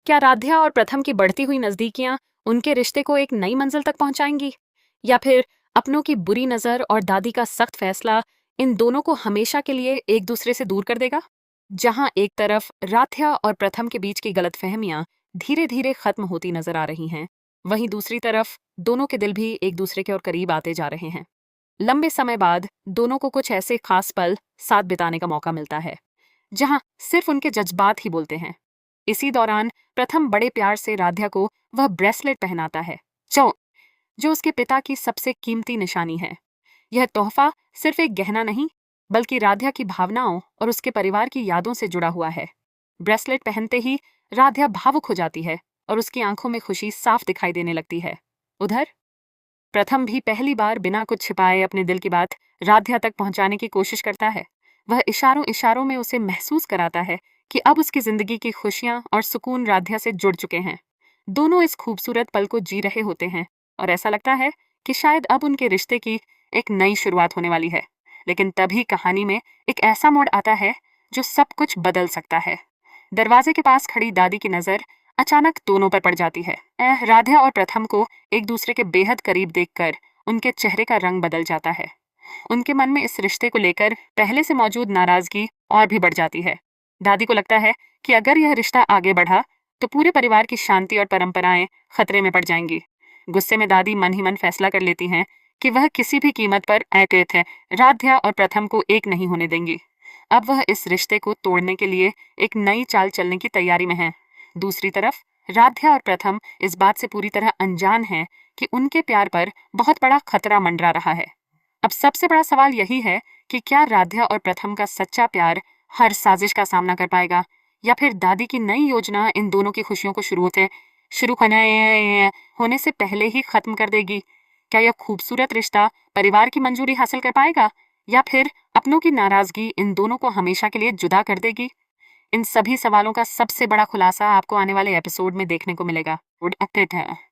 क्या राध्या और प्रथम की बढ़ती हुई नजदीकियां उनके रिश्ते को एक नई मंजिल तक पहुंचाएंगी, या फिर अपनों की बुरी नजर और दादी का सख्त फैसला इन दोनों को हमेशा के लिए एक दूसरे से दूर कर देगा? जहां एक तरफ राध्या और प्रथम के बीच की गलतफहमियां धीरे धीरे खत्म होती नजर आ रही हैं, वहीं दूसरी तरफ दोनों के दिल भी एक दूसरे के और करीब आते जा रहे हैं। लंबे समय बाद दोनों को कुछ ऐसे खास पल साथ बिताने का मौका मिलता है जहां सिर्फ उनके जज्बात ही बोलते हैं। इसी दौरान प्रथम बड़े प्यार से राध्या को वह ब्रेसलेट पहनाता है जो जो उसके पिता की सबसे कीमती निशानी है। यह तोहफा सिर्फ एक गहना नहीं, बल्कि राध्या की भावनाओं और उसके परिवार की यादों से जुड़ा हुआ है। ब्रेसलेट पहनते ही राध्या भावुक हो जाती है और उसकी आंखों में खुशी साफ दिखाई देने लगती है। उधर प्रथम भी पहली बार बिना कुछ छिपाए अपने दिल की बात राध्या तक पहुंचाने की कोशिश करता है। वह इशारों इशारों में उसे महसूस कराता है कि अब उसकी जिंदगी की खुशियां और सुकून राध्या से जुड़ चुके हैं। दोनों इस खूबसूरत पल को जी रहे होते हैं और ऐसा लगता है कि शायद अब उनके रिश्ते की एक नई शुरुआत होने वाली है। लेकिन तभी कहानी में एक ऐसा मोड़ आता है जो सब कुछ बदल सकता है। दरवाजे के पास खड़ी दादी की नजर अचानक दोनों पर पड़ जाती है। राध्या और प्रथम को एक दूसरे के बेहद करीब देखकर उनके चेहरे का रंग बदल जाता है। उनके मन में इस रिश्ते को लेकर पहले से मौजूद नाराजगी और भी बढ़ जाती है। दादी को लगता है कि अगर यह रिश्ता आगे बढ़ा तो पूरे परिवार की शांति और परंपराएं खतरे में पड़ जाएंगी। गुस्से में दादी मन ही मन फैसला कर लेती हैं कि वह किसी भी कीमत पर अकेत है राध्या और प्रथम को एक नहीं होने देंगी। अब वह इस रिश्ते को तोड़ने के लिए एक नई चाल चलने की तैयारी में है। दूसरी तरफ राध्या और प्रथम इस बात से पूरी तरह अनजान हैं कि उनके प्यार पर बहुत बड़ा खतरा मंडरा रहा है। अब सबसे बड़ा सवाल यही है कि क्या राध्या और प्रथम का सच्चा प्यार हर साजिश का सामना कर पाएगा, या फिर दादी की नई योजना इन दोनों की खुशियों को शुरू होने से पहले ही खत्म कर देगी? क्या यह खूबसूरत रिश्ता परिवार की मंजूरी हासिल कर पाएगा, या फिर अपनों की नाराजगी इन दोनों को हमेशा के लिए जुदा कर देगी? इन सभी सवालों का सबसे बड़ा खुलासा आपको आने वाले एपिसोड में देखने को मिलेगा। अपडेट है।